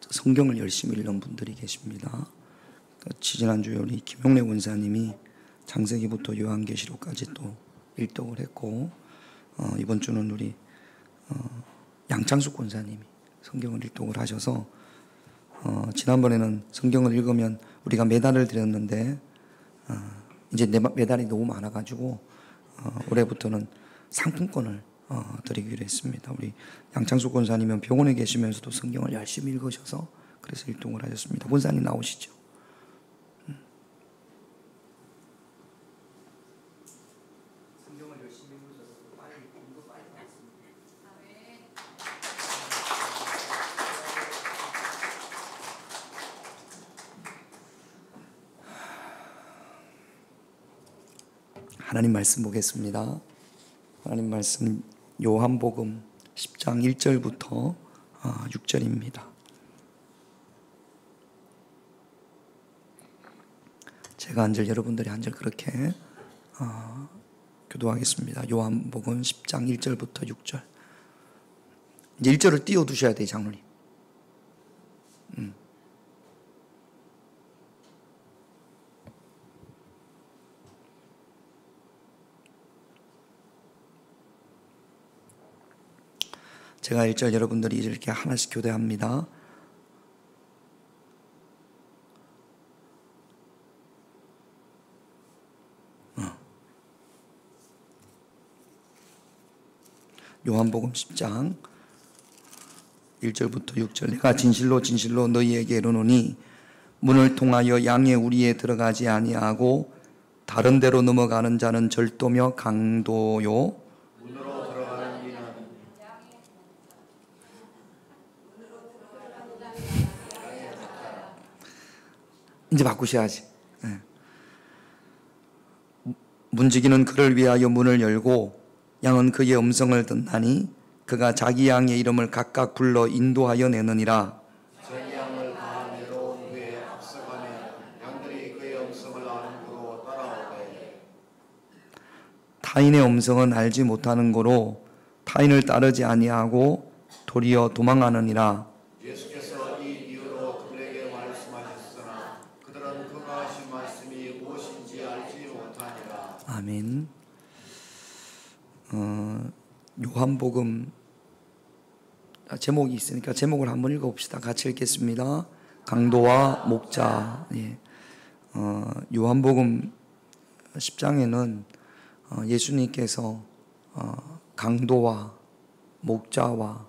성경을 열심히 읽는 분들이 계십니다. 지난주에 우리 김용래 원사님이 창세기부터 요한계시록까지 또 일독을 했고, 이번 주는 우리 양창숙 권사님이 성경을 일독을 하셔서, 지난번에는 성경을 읽으면 우리가 메달을 드렸는데, 이제 메달이 너무 많아가지고 올해부터는 상품권을 드리기로 했습니다. 우리 양창숙 권사님은 병원에 계시면서도 성경을 열심히 읽으셔서 그래서 일독을 하셨습니다. 권사님 나오시죠. 성경을 열심히 읽으셔서 빨리 나왔습니다. 하나님 말씀 보겠습니다. 하나님 말씀 요한복음 10장 1절부터 6절입니다. 제가 한 절, 여러분들이 한 절 그렇게 교도하겠습니다. 요한복음 10장 1절부터 6절. 이제 1절을 띄워두셔야 돼요, 장로님. 제가 1절, 여러분들이 이렇게 하나씩 교대합니다. 요한복음 10장 1절부터 6절. 내가 진실로 진실로 너희에게 이르노니 문을 통하여 양의 우리에 들어가지 아니하고 다른 데로 넘어가는 자는 절도며 강도요, 이제 바꾸셔야지. 네. 문지기는 그를 위하여 문을 열고 양은 그의 음성을 듣나니 그가 자기 양의 이름을 각각 불러 인도하여 내느니라. 자기 양을 다 내려온 후에 앞서가면 양들이 그의 음성을 아는 고로 따라오되 타인의 음성은 알지 못하는 고로 타인을 따르지 아니하고 도리어 도망하느니라. 예수께서 이 이유로 그들에게 말씀하셨으나 그들은 그가 하신 말씀이 무엇인지 알지 못하니라. 아멘. 요한복음 제목이 있으니까 제목을 한번 읽어봅시다. 같이 읽겠습니다. 강도와 목자. 예. 요한복음 10장에는 예수님께서 강도와 목자와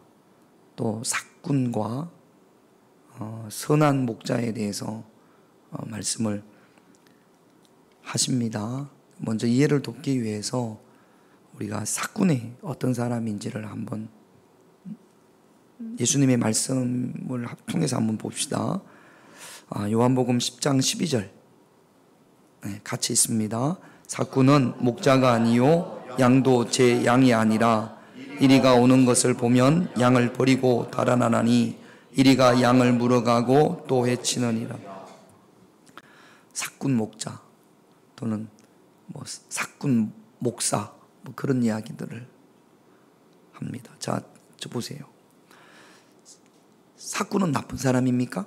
또 삭군과 선한 목자에 대해서 말씀을 하십니다. 먼저 이해를 돕기 위해서 우리가 삭군이 어떤 사람인지를 한번 예수님의 말씀을 통해서 한번 봅시다. 요한복음 10장 12절 같이 있습니다. 삭군은 목자가 아니요 양도 제 양이 아니라 이리가 오는 것을 보면 양을 버리고 달아나나니 이리가 양을 물어가고 또 해치느니라. 삭군 목자 또는 삭군 목사 그런 이야기들을 합니다. 자, 저 보세요. 삭군은 나쁜 사람입니까?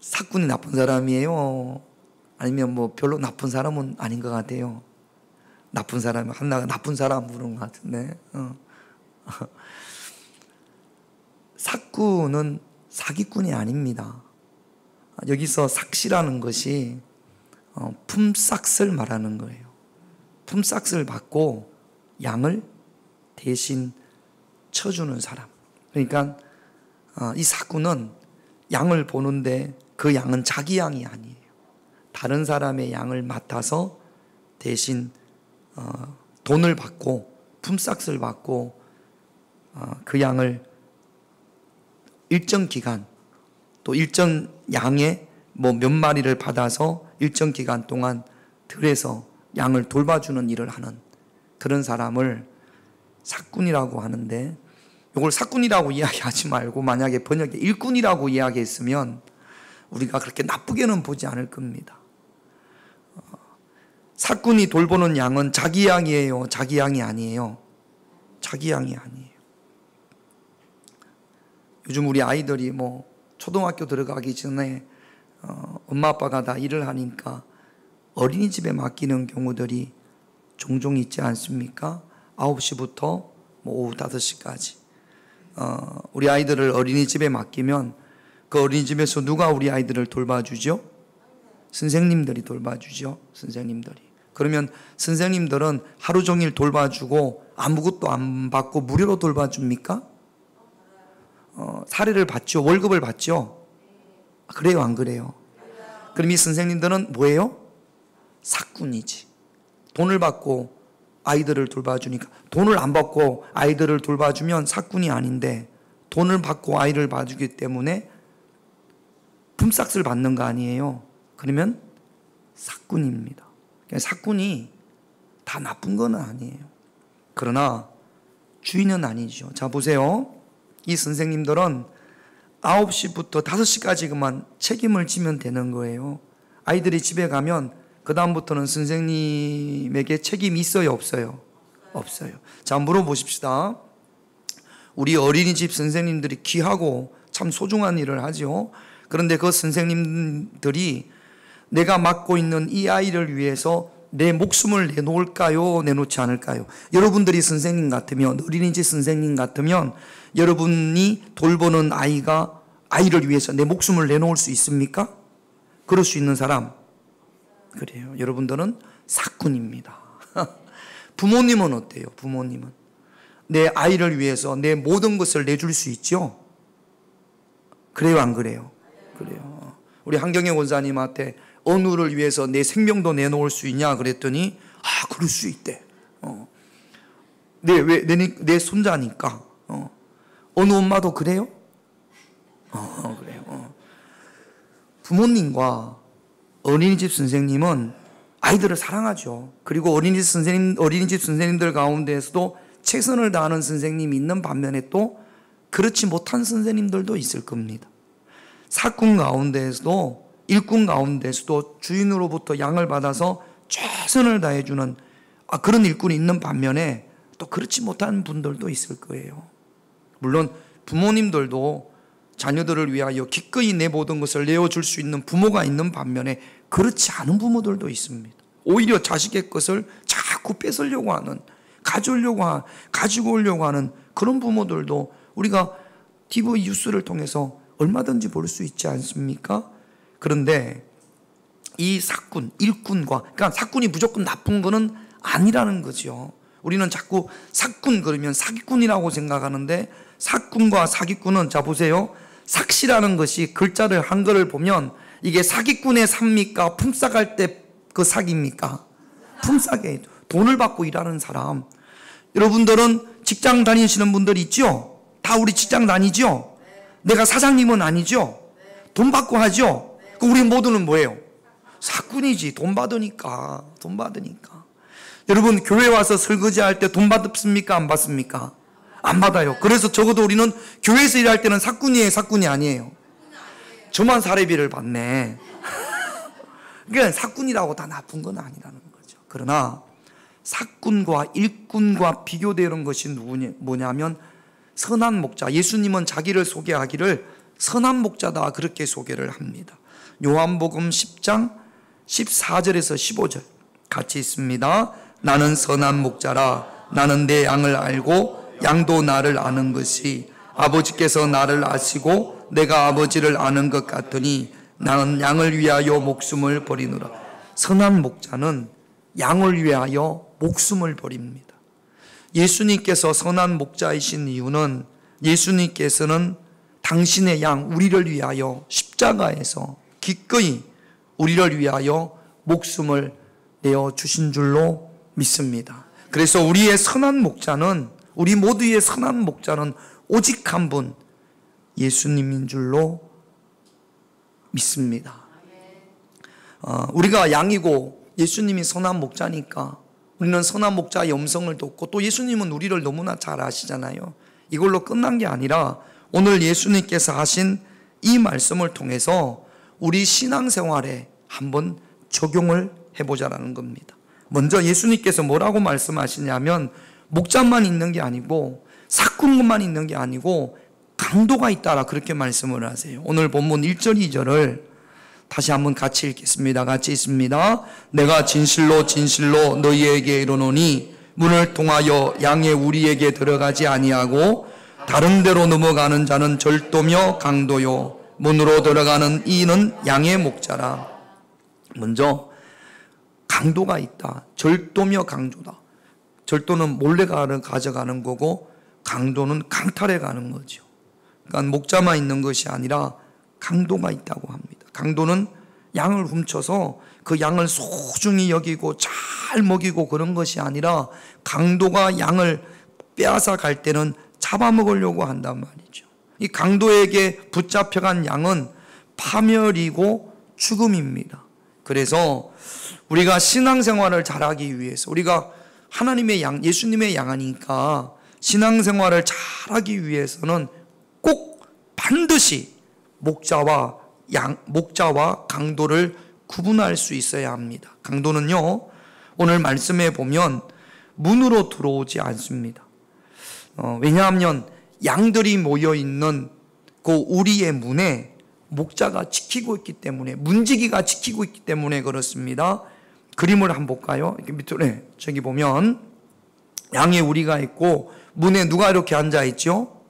삭군이 나쁜 사람이에요? 아니면 별로 나쁜 사람은 아닌 것 같아요. 나쁜 사람이 한나가 나쁜 사람 부르는 것 같은데. 삭군은 사기꾼이 아닙니다. 여기서 삭시라는 것이 품삯을 말하는 거예요. 품삯을 받고 양을 대신 쳐주는 사람. 그러니까 이 삭군은 양을 보는데 그 양은 자기 양이 아니에요. 다른 사람의 양을 맡아서 대신 돈을 받고 품삯을 받고 그 양을 일정 기간 또 일정 양의 몇 마리를 받아서 일정 기간 동안 들에서 양을 돌봐주는 일을 하는 그런 사람을 삭군이라고 하는데, 이걸 삭군이라고 이야기하지 말고 만약에 번역에 일꾼이라고 이야기했으면 우리가 그렇게 나쁘게는 보지 않을 겁니다. 삭군이 돌보는 양은 자기 양이에요? 자기 양이 아니에요? 자기 양이 아니에요. 요즘 우리 아이들이 뭐 초등학교 들어가기 전에 엄마 아빠가 다 일을 하니까 어린이집에 맡기는 경우들이 종종 있지 않습니까? 9시부터 뭐 오후 5시까지. 우리 아이들을 어린이집에 맡기면 그 어린이집에서 누가 우리 아이들을 돌봐주죠? 선생님들이 돌봐주죠. 선생님들이. 그러면 선생님들은 하루 종일 돌봐주고 아무것도 안 받고 무료로 돌봐줍니까? 사례를 받죠. 월급을 받죠. 그래요, 안 그래요? 그럼 이 선생님들은 뭐예요? 사꾼이지. 돈을 받고 아이들을 돌봐주니까. 돈을 안 받고 아이들을 돌봐주면 사꾼이 아닌데 돈을 받고 아이를 봐주기 때문에 품삯을 받는 거 아니에요? 그러면 사꾼입니다. 사꾼이 다 나쁜 건 아니에요. 그러나 주인은 아니죠. 자, 보세요. 이 선생님들은 9시부터 5시까지 그만 책임을 지면 되는 거예요. 아이들이 집에 가면 그 다음부터는 선생님에게 책임이 있어요, 없어요? 없어요. 자, 물어보십시다. 우리 어린이집 선생님들이 귀하고 참 소중한 일을 하죠. 그런데 그 선생님들이 내가 맡고 있는 이 아이를 위해서 내 목숨을 내놓을까요? 내놓지 않을까요? 여러분들이 선생님 같으면, 어린이집 선생님 같으면 여러분이 돌보는 아이를 위해서 내 목숨을 내놓을 수 있습니까? 그럴 수 있는 사람? 그래요. 여러분들은 사꾼입니다. 부모님은 어때요? 부모님은 내 아이를 위해서 내 모든 것을 내줄 수 있죠? 그래요, 안 그래요? 그래요. 우리 한경애 원사님한테 어느를 위해서 내 생명도 내놓을 수 있냐 그랬더니 그럴 수 있대. 내 손자니까. 어느 엄마도 그래요? 그래요. 부모님과 어린이집 선생님은 아이들을 사랑하죠. 그리고 어린이집 선생님들 가운데에서도 최선을 다하는 선생님이 있는 반면에 또 그렇지 못한 선생님들도 있을 겁니다. 사꾼 가운데에서도 일꾼 가운데서도 주인으로부터 양을 받아서 최선을 다해주는 그런 일꾼이 있는 반면에 또 그렇지 못한 분들도 있을 거예요. 물론 부모님들도 자녀들을 위하여 기꺼이 내 모든 것을 내어줄 수 있는 부모가 있는 반면에 그렇지 않은 부모들도 있습니다. 오히려 자식의 것을 자꾸 뺏으려고 하는, 가지고 오려고 하는 그런 부모들도 우리가 TV 뉴스를 통해서 얼마든지 볼 수 있지 않습니까? 그런데 이 사꾼, 일꾼과, 그러니까 사꾼이 무조건 나쁜 거는 아니라는 거죠. 우리는 자꾸 사꾼 그러면 사기꾼이라고 생각하는데 사꾼과 사기꾼은, 자 보세요. 삭시라는 것이 글자를 한글을 보면 이게 사기꾼의 삽니까? 품삯할 때 그 사기입니까? 품삯에 돈을 받고 일하는 사람. 여러분들은 직장 다니시는 분들 있죠? 다 우리 직장 다니죠? 내가 사장님은 아니죠? 돈 받고 하죠? 그럼 우리 모두는 뭐예요? 사꾼이지. 돈 받으니까. 여러분 교회 와서 설거지할 때 돈 받습니까? 안 받습니까? 안 받아요. 그래서 적어도 우리는 교회에서 일할 때는 사꾼이에요, 사꾼이 아니에요? 저만 사례비를 받네. 그러니까 사꾼이라고 다 나쁜 건 아니라는 거죠. 그러나 사꾼과 일꾼과 비교되는 것이 뭐냐면 선한 목자. 예수님은 자기를 소개하기를 선한 목자다 그렇게 소개를 합니다. 요한복음 10장 14절에서 15절 같이 있습니다. 나는 선한 목자라. 나는 내 양을 알고 양도 나를 아는 것이 아버지께서 나를 아시고 내가 아버지를 아는 것 같으니 나는 양을 위하여 목숨을 버리노라. 선한 목자는 양을 위하여 목숨을 버립니다. 예수님께서 선한 목자이신 이유는 예수님께서는 당신의 양 우리를 위하여 십자가에서 기꺼이 우리를 위하여 목숨을 내어주신 줄로 믿습니다. 그래서 우리의 선한 목자는, 우리 모두의 선한 목자는 오직 한 분, 예수님인 줄로 믿습니다. 우리가 양이고 예수님이 선한 목자니까 우리는 선한 목자의 음성을 듣고, 또 예수님은 우리를 너무나 잘 아시잖아요. 이걸로 끝난 게 아니라 오늘 예수님께서 하신 이 말씀을 통해서 우리 신앙생활에 한번 적용을 해보자라는 겁니다. 먼저 예수님께서 뭐라고 말씀하시냐면 목자만 있는 게 아니고 사꾼만 있는 게 아니고 강도가 있다라 그렇게 말씀을 하세요. 오늘 본문 1절 2절을 다시 한번 같이 읽겠습니다. 같이 있습니다. 내가 진실로 진실로 너희에게 이르노니 문을 통하여 양의 우리에게 들어가지 아니하고 다른 데로 넘어가는 자는 절도며 강도요 문으로 들어가는 이는 양의 목자라. 먼저 강도가 있다. 절도며 강도다. 절도는 몰래 가져가는 거고 강도는 강탈해 가는 거죠. 그러니까 목자만 있는 것이 아니라 강도가 있다고 합니다. 강도는 양을 훔쳐서 그 양을 소중히 여기고 잘 먹이고 그런 것이 아니라 강도가 양을 빼앗아 갈 때는 잡아먹으려고 한단 말이죠. 이 강도에게 붙잡혀간 양은 파멸이고 죽음입니다. 그래서 우리가 신앙생활을 잘하기 위해서 우리가 하나님의 양, 예수님의 양이니까 신앙생활을 잘하기 위해서는 꼭 반드시 목자와 강도를 구분할 수 있어야 합니다. 강도는요, 오늘 말씀에 보면 문으로 들어오지 않습니다. 왜냐하면 양들이 모여있는 그 우리의 문에 목자가 지키고 있기 때문에, 문지기가 지키고 있기 때문에 그렇습니다. 그림을 한번 볼까요? 이렇게 밑으로, 저기 보면 양의 우리가 있고 문에 누가 이렇게 앉아 있죠?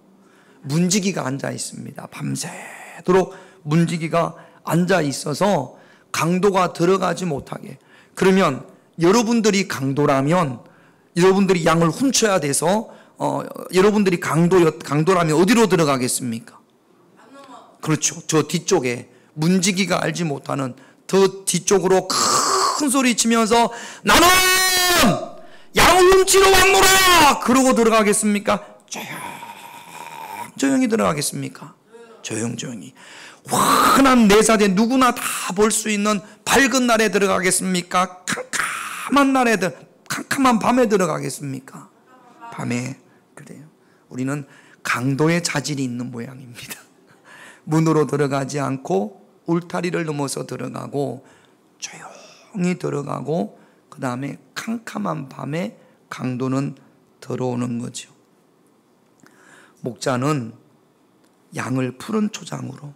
문지기가 앉아 있습니다. 밤새도록 문지기가 앉아 있어서 강도가 들어가지 못하게. 그러면 여러분들이 강도라면 여러분들이 양을 훔쳐야 돼서 여러분들이 강도라면 어디로 들어가겠습니까? 그렇죠. 저 뒤쪽에 문지기가 알지 못하는 더 뒤쪽으로 큰 소리 치면서 나는 양을 훔치러 왔노라! 그러고 들어가겠습니까? 조용히 들어가겠습니까? 조용히. 환한 내사대 누구나 다 볼 수 있는 밝은 날에 들어가겠습니까? 캄캄한 밤에 들어가겠습니까? 밤에. 그래요. 우리는 강도의 자질이 있는 모양입니다. 문으로 들어가지 않고 울타리를 넘어서 들어가고 조용히 들어가고 그 다음에 캄캄한 밤에 강도는 들어오는 거죠. 목자는 양을 푸른 초장으로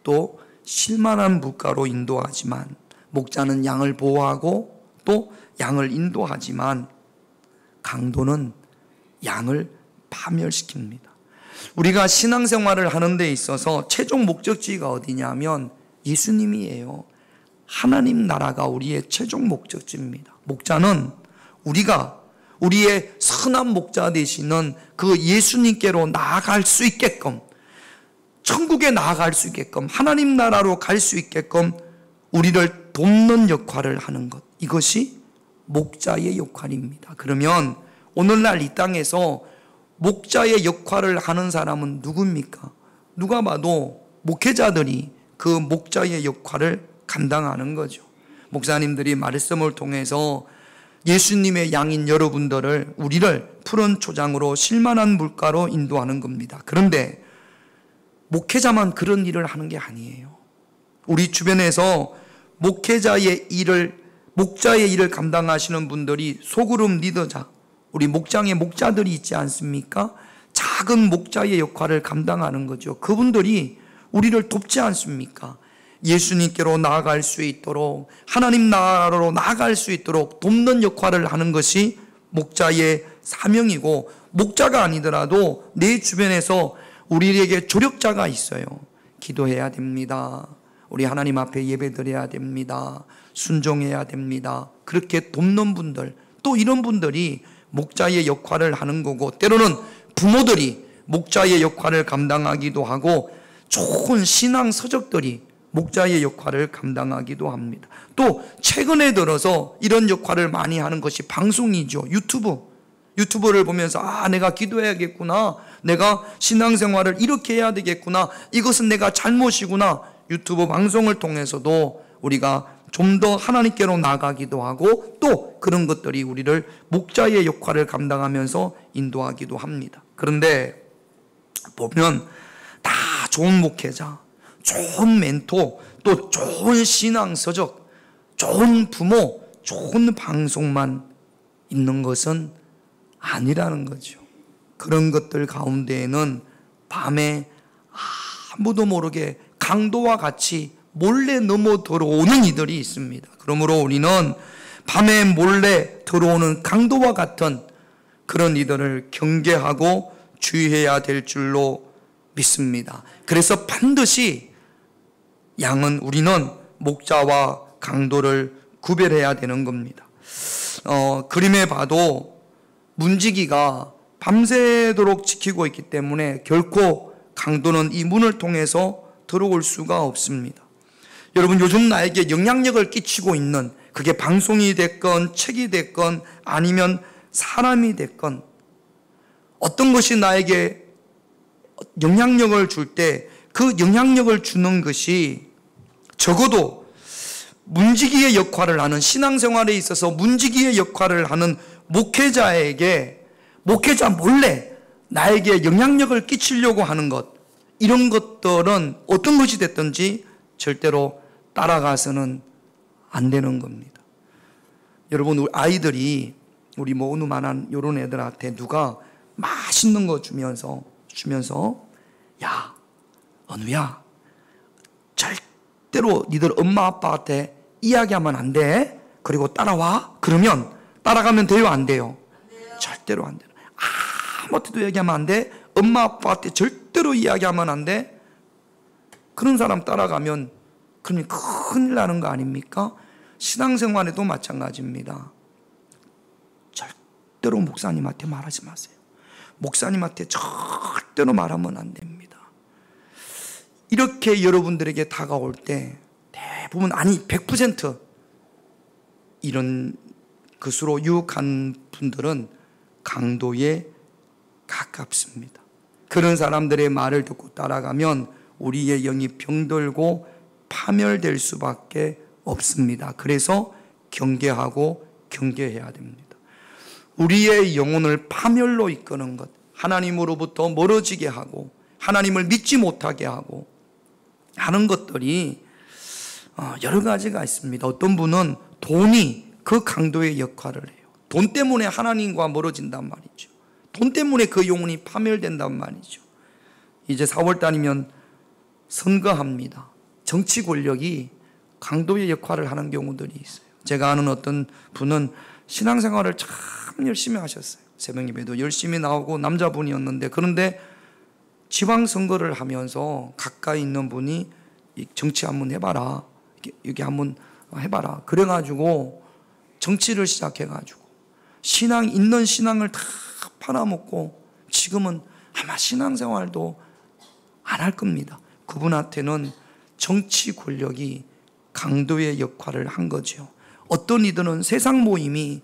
또 실만한 물가로 인도하지만, 목자는 양을 보호하고 또 양을 인도하지만 강도는 양을 파멸시킵니다. 우리가 신앙생활을 하는 데 있어서 최종 목적지가 어디냐면 예수님이에요. 하나님 나라가 우리의 최종 목적지입니다. 목자는 우리의 선한 목자 되시는 그 예수님께로 나아갈 수 있게끔, 천국에 나아갈 수 있게끔, 하나님 나라로 갈 수 있게끔 우리를 돕는 역할을 하는 것, 이것이 목자의 역할입니다. 그러면 오늘날 이 땅에서 목자의 역할을 하는 사람은 누굽니까? 누가 봐도 목회자들이 그 목자의 역할을 감당하는 거죠. 목사님들이 말씀을 통해서 예수님의 양인 여러분들을, 우리를 푸른 초장으로 실만한 물가로 인도하는 겁니다. 그런데 목회자만 그런 일을 하는 게 아니에요. 우리 주변에서 목자의 일을 감당하시는 분들이 소그룹 리더자, 우리 목장의 목자들이 있지 않습니까? 작은 목자의 역할을 감당하는 거죠. 그분들이 우리를 돕지 않습니까? 예수님께로 나아갈 수 있도록, 하나님 나라로 나아갈 수 있도록 돕는 역할을 하는 것이 목자의 사명이고, 목자가 아니더라도 내 주변에서 우리에게 조력자가 있어요. 기도해야 됩니다. 우리 하나님 앞에 예배드려야 됩니다. 순종해야 됩니다. 그렇게 돕는 분들, 또 이런 분들이 목자의 역할을 하는 거고, 때로는 부모들이 목자의 역할을 감당하기도 하고, 좋은 신앙 서적들이 목자의 역할을 감당하기도 합니다. 또 최근에 들어서 이런 역할을 많이 하는 것이 방송이죠. 유튜브를 보면서 내가 기도해야겠구나, 내가 신앙생활을 이렇게 해야 되겠구나, 이것은 내가 잘못이구나, 유튜브 방송을 통해서도 우리가 좀 더 하나님께로 나가기도 하고, 또 그런 것들이 우리를 목자의 역할을 감당하면서 인도하기도 합니다. 그런데 보면 다 좋은 목회자, 좋은 멘토, 또 좋은 신앙서적, 좋은 부모, 좋은 방송만 있는 것은 아니라는 거죠. 그런 것들 가운데에는 밤에 아무도 모르게 강도와 같이 몰래 넘어 들어오는 이들이 있습니다. 그러므로 우리는 밤에 몰래 들어오는 강도와 같은 그런 이들을 경계하고 주의해야 될 줄로 믿습니다. 그래서 반드시 우리는 목자와 강도를 구별해야 되는 겁니다. 그림에 봐도 문지기가 밤새도록 지키고 있기 때문에 결코 강도는 이 문을 통해서 들어올 수가 없습니다. 여러분, 요즘 나에게 영향력을 끼치고 있는, 그게 방송이 됐건 책이 됐건 아니면 사람이 됐건, 어떤 것이 나에게 영향력을 줄 때 그 영향력을 주는 것이 적어도 문지기의 역할을 하는, 신앙생활에 있어서 문지기의 역할을 하는 목회자에게, 목회자 몰래 나에게 영향력을 끼치려고 하는 것, 이런 것들은 어떤 것이 됐든지 절대로 따라가서는 안 되는 겁니다. 여러분, 우리 아이들이, 우리 뭐 어느 만한 요런 애들한테 누가 맛있는 거 주면서 야, 은우야, 절대로 니들 엄마 아빠한테 이야기하면 안 돼. 그리고 따라와. 그러면 따라가면 돼요, 안 돼요? 절대로 안 돼요. 아무것도 얘기하면 안 돼. 엄마 아빠한테 절대로 이야기하면 안 돼. 그런 사람 따라가면 그러면 큰일 나는 거 아닙니까? 신앙생활에도 마찬가지입니다. 절대로 목사님한테 말하지 마세요. 목사님한테 절대로 말하면 안 됩니다. 이렇게 여러분들에게 다가올 때 대부분, 아니 100% 이런 것으로 유혹한 분들은 강도에 가깝습니다. 그런 사람들의 말을 듣고 따라가면 우리의 영이 병들고 파멸될 수밖에 없습니다. 그래서 경계하고 경계해야 됩니다. 우리의 영혼을 파멸로 이끄는 것, 하나님으로부터 멀어지게 하고 하나님을 믿지 못하게 하고 하는 것들이 여러 가지가 있습니다. 어떤 분은 돈이 그 강도의 역할을 해요. 돈 때문에 하나님과 멀어진단 말이죠. 돈 때문에 그 영혼이 파멸된단 말이죠. 이제 4월달이면 선거합니다. 정치 권력이 강도의 역할을 하는 경우들이 있어요. 제가 아는 어떤 분은 신앙생활을 참 열심히 하셨어요. 새벽 예배도 열심히 나오고 남자분이었는데, 그런데 지방선거를 하면서 가까이 있는 분이 정치 한번 해봐라, 여기 한번 해봐라, 그래가지고 정치를 시작해가지고 있는 신앙을 다 팔아먹고 지금은 아마 신앙생활도 안 할 겁니다. 그분한테는 정치 권력이 강도의 역할을 한 거죠. 어떤 이들은 세상 모임이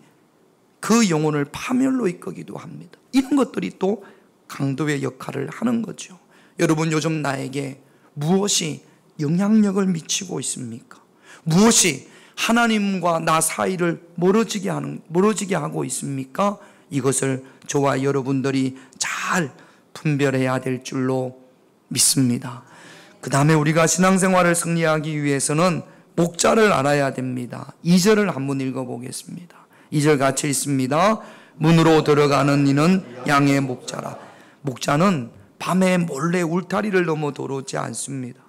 그 영혼을 파멸로 이끄기도 합니다. 이런 것들이 또 강도의 역할을 하는 거죠. 여러분, 요즘 나에게 무엇이 영향력을 미치고 있습니까? 무엇이 하나님과 나 사이를 멀어지게 하고 있습니까? 이것을 저와 여러분들이 잘 분별해야 될 줄로 믿습니다. 그 다음에 우리가 신앙생활을 승리하기 위해서는 목자를 알아야 됩니다. 2절을 한번 읽어보겠습니다. 2절 같이 있습니다. 문으로 들어가는 이는 양의 목자라. 목자는 밤에 몰래 울타리를 넘어 들어오지 않습니다.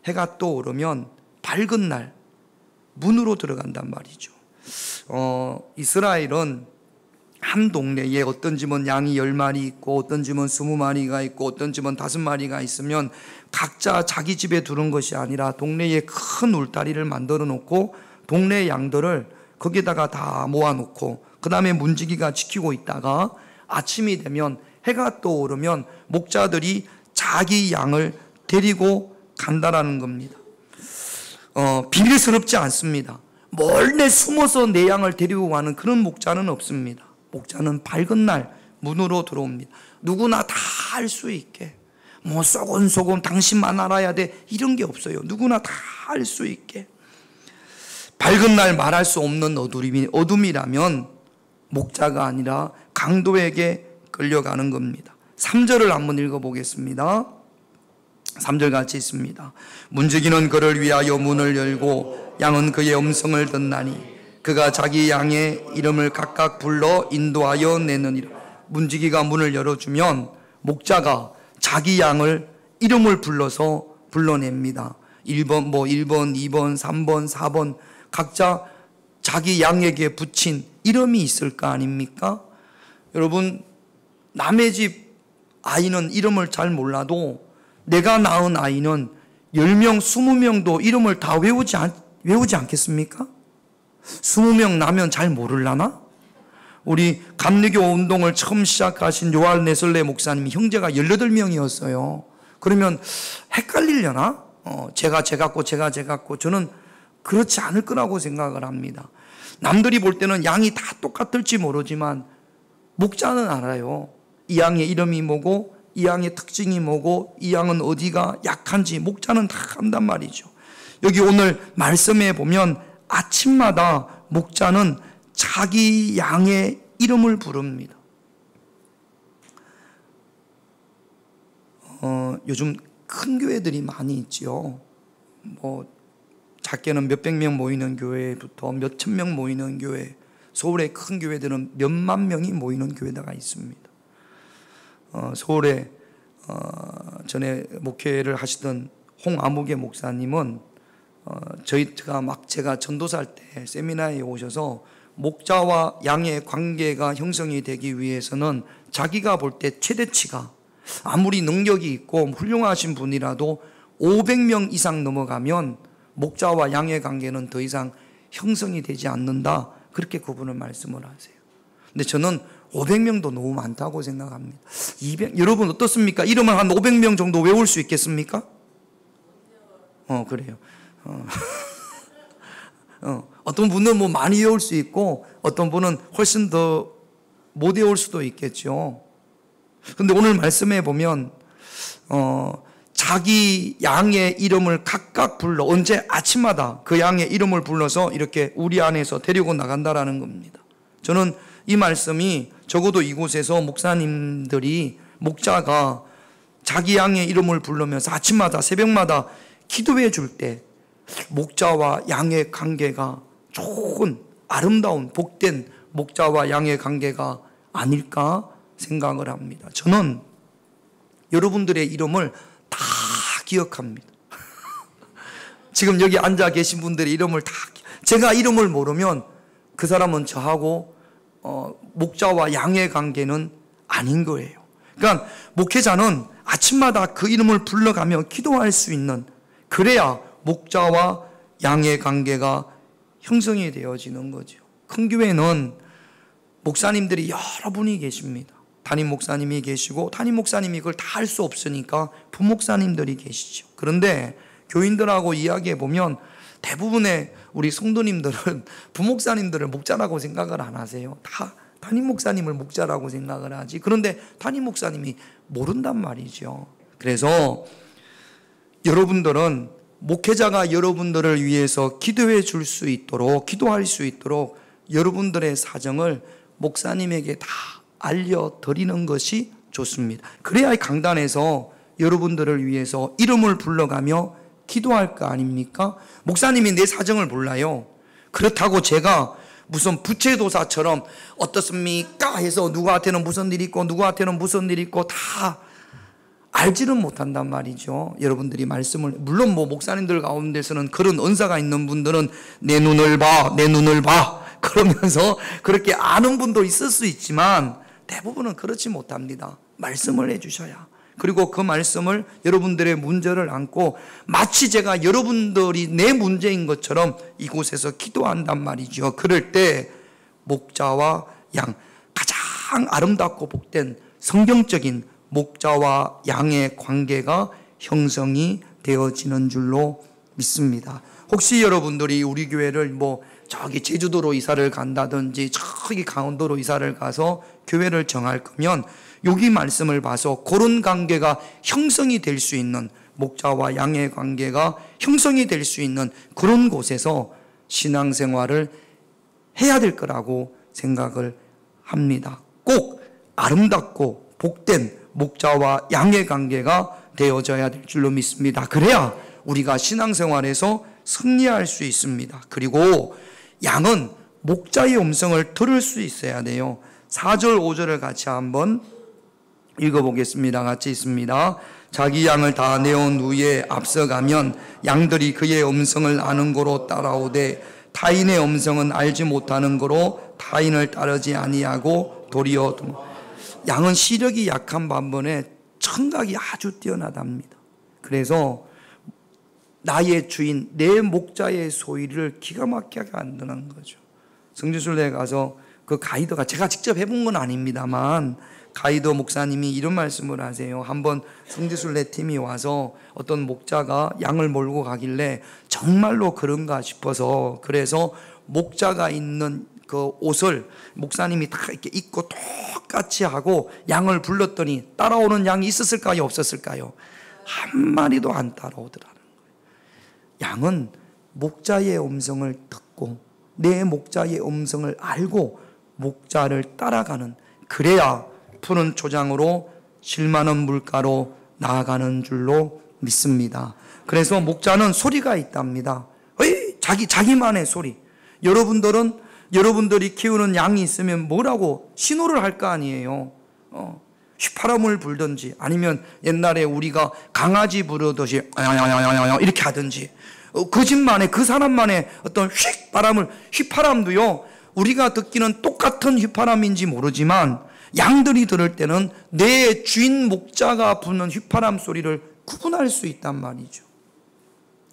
해가 떠오르면 밝은 날 문으로 들어간단 말이죠. 이스라엘은 한 동네에 어떤 집은 양이 10마리 있고 어떤 집은 20마리가 있고 어떤 집은 5마리가 있으면 각자 자기 집에 두는 것이 아니라 동네에 큰 울타리를 만들어 놓고 동네 양들을 거기에다가 다 모아놓고 그 다음에 문지기가 지키고 있다가 아침이 되면, 해가 떠오르면 목자들이 자기 양을 데리고 간다라는 겁니다. 비밀스럽지 않습니다. 몰래 숨어서 내 양을 데리고 가는 그런 목자는 없습니다. 목자는 밝은 날 문으로 들어옵니다. 누구나 다 알 수 있게, 뭐 소곤소곤 당신만 알아야 돼, 이런 게 없어요. 누구나 다 알 수 있게. 밝은 날 말할 수 없는 어둠이라면 목자가 아니라 강도에게 끌려가는 겁니다. 3절을 한번 읽어보겠습니다. 3절 같이 있습니다. 문지기는 그를 위하여 문을 열고 양은 그의 음성을 듣나니 그가 자기 양의 이름을 각각 불러 인도하여 내느니라. 문지기가 문을 열어주면 목자가 자기 양을 이름을 불러냅니다. 1번, 2번, 3번, 4번 각자 자기 양에게 붙인 이름이 있을 거 아닙니까? 여러분, 남의 집 아이는 이름을 잘 몰라도 내가 낳은 아이는 10명, 20명도 이름을 다 외우지 않겠습니까? 20명 나면 잘 모를라나? 우리 감리교 운동을 처음 시작하신 요한 네슬레 목사님이 형제가 18명이었어요. 그러면 헷갈리려나? 제가 같고 저는 그렇지 않을 거라고 생각을 합니다. 남들이 볼 때는 양이 다 똑같을지 모르지만 목자는 알아요. 이 양의 이름이 뭐고 이 양의 특징이 뭐고 이 양은 어디가 약한지 목자는 다 안단 말이죠. 여기 오늘 말씀에 보면 아침마다 목자는 자기 양의 이름을 부릅니다. 요즘 큰 교회들이 많이 있죠. 작게는 몇백 명 모이는 교회부터 몇천 명 모이는 교회, 서울의 큰 교회들은 몇만 명이 모이는 교회가 있습니다. 서울에 전에 목회를 하시던 홍아무개 목사님은 제가 전도사할 때 세미나에 오셔서 목자와 양의 관계가 형성이 되기 위해서는 자기가 볼 때 최대치가 아무리 능력이 있고 훌륭하신 분이라도 500명 이상 넘어가면 목자와 양의 관계는 더 이상 형성이 되지 않는다. 그렇게 그분은 말씀을 하세요. 근데 저는 500명도 너무 많다고 생각합니다. 여러분 어떻습니까? 이름을 한 500명 정도 외울 수 있겠습니까? 그래요. 어떤 분은 많이 외울 수 있고 어떤 분은 훨씬 더 못 외울 수도 있겠죠. 근데 오늘 말씀해 보면 자기 양의 이름을 각각 불러 언제 아침마다 그 양의 이름을 불러서 이렇게 우리 안에서 데리고 나간다라는 겁니다. 저는 이 말씀이 적어도 이곳에서 목자가 자기 양의 이름을 부르면서 아침마다 새벽마다 기도해 줄 때 목자와 양의 관계가 좋은 아름다운 복된 목자와 양의 관계가 아닐까 생각을 합니다. 저는 여러분들의 이름을 다 기억합니다. 지금 여기 앉아 계신 분들의 이름을 제가 이름을 모르면 그 사람은 저하고 목자와 양의 관계는 아닌 거예요. 그러니까 목회자는 아침마다 그 이름을 불러가며 기도할 수 있는, 그래야 목자와 양의 관계가 형성이 되어지는 거죠. 큰 교회는 목사님들이 여러 분이 계십니다. 담임 목사님이 계시고 담임 목사님이 그걸 다 할 수 없으니까 부목사님들이 계시죠. 그런데 교인들하고 이야기해 보면 대부분의 우리 성도님들은 부목사님들을 목자라고 생각을 안 하세요. 다 담임 목사님을 목자라고 생각을 하지. 그런데 담임 목사님이 모른단 말이죠. 그래서 여러분들은 목회자가 여러분들을 위해서 기도해 줄 수 있도록, 기도할 수 있도록 여러분들의 사정을 목사님에게 다 알려드리는 것이 좋습니다. 그래야 강단에서 여러분들을 위해서 이름을 불러가며 기도할 거 아닙니까? 목사님이 내 사정을 몰라요. 그렇다고 제가 무슨 부채도사처럼 어떻습니까? 해서 누구한테는 무슨 일이 있고 누구한테는 무슨 일이 있고 다 알지는 못한단 말이죠. 여러분들이 말씀을, 물론 목사님들 가운데서는 그런 은사가 있는 분들은 내 눈을 봐 그러면서 그렇게 아는 분도 있을 수 있지만 대부분은 그렇지 못합니다. 말씀을 해주셔야, 그리고 그 말씀을 여러분들의 문제를 안고 마치 제가 여러분들이 내 문제인 것처럼 이곳에서 기도한단 말이죠. 그럴 때 목자와 양, 가장 아름답고 복된 성경적인 목자와 양의 관계가 형성이 되어지는 줄로 믿습니다. 혹시 여러분들이 우리 교회를 저기 제주도로 이사를 간다든지 저기 강원도로 이사를 가서 교회를 정할 거면 여기 말씀을 봐서 그런 관계가 형성이 될 수 있는, 목자와 양의 관계가 형성이 될 수 있는 그런 곳에서 신앙생활을 해야 될 거라고 생각을 합니다. 꼭 아름답고 복된 목자와 양의 관계가 되어져야 될 줄로 믿습니다. 그래야 우리가 신앙생활에서 승리할 수 있습니다. 그리고 양은 목자의 음성을 들을 수 있어야 돼요. 4절 5절을 같이 한번 읽어보겠습니다. 같이 있습니다. 자기 양을 다 내온 후에 앞서가면 양들이 그의 음성을 아는 고로 따라오되 타인의 음성은 알지 못하는 고로 타인을 따르지 아니하고 도리어 양은 시력이 약한 반면에 청각이 아주 뛰어나답니다. 그래서 나의 주인, 내 목자의 소리를 기가 막히게 안다는 거죠. 성지순례에 가서 그 가이드가, 제가 직접 해본 건 아닙니다만 가이드 목사님이 이런 말씀을 하세요. 한번 성지순례 팀이 와서 어떤 목자가 양을 몰고 가길래 정말로 그런가 싶어서, 그래서 목자가 있는 그 옷을 목사님이 다 이렇게 입고 똑같이 하고 양을 불렀더니 따라오는 양이 있었을까요? 없었을까요? 한 마리도 안 따라오더라는 거예요. 양은 목자의 음성을 듣고 내 목자의 음성을 알고 목자를 따라가는, 그래야 푸른 초장으로 쉴만한 물가로 나아가는 줄로 믿습니다. 그래서 목자는 소리가 있답니다. 자기만의 소리. 여러분들이 키우는 양이 있으면 뭐라고 신호를 할 거 아니에요. 휘파람을 불든지, 아니면 옛날에 우리가 강아지 부르듯이 이렇게 하든지, 그 집만의, 그 사람만의 어떤 휘파람도요, 우리가 듣기는 똑같은 휘파람인지 모르지만 양들이 들을 때는 내 주인 목자가 부는 휘파람 소리를 구분할 수 있단 말이죠.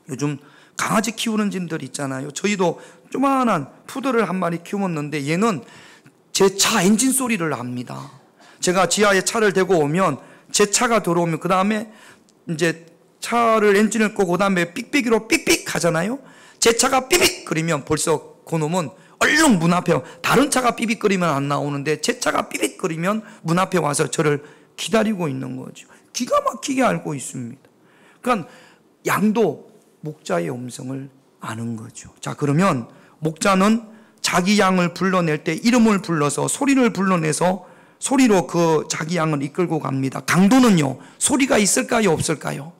요즘 강아지 키우는 집들 있잖아요. 저희도 조그만한 푸들을 한 마리 키웠는데 얘는 제 차 엔진 소리를 압니다. 제가 지하에 차를 대고 오면, 제 차가 들어오면 그 다음에 이제 차를 엔진을 끄고 그 다음에 삑삑이로 삑삑 하잖아요. 제 차가 삐빅거리면 벌써 그놈은 얼른 문 앞에, 다른 차가 삐빅거리면 안 나오는데 제 차가 삐빅거리면 문 앞에 와서 저를 기다리고 있는 거죠. 기가 막히게 알고 있습니다. 그러니까 양도 목자의 음성을 아는 거죠. 자, 그러면 목자는 자기 양을 불러낼 때 이름을 불러서 소리를 불러내서 소리로 그 자기 양을 이끌고 갑니다. 강도는요, 소리가 있을까요? 없을까요?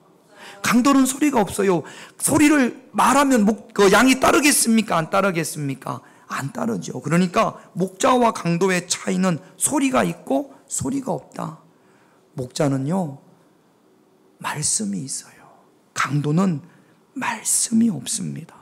강도는 소리가 없어요. 소리를 말하면 그 양이 따르겠습니까? 안 따르겠습니까? 안 따르죠. 그러니까 목자와 강도의 차이는 소리가 있고 소리가 없다. 목자는요, 말씀이 있어요. 강도는 말씀이 없습니다.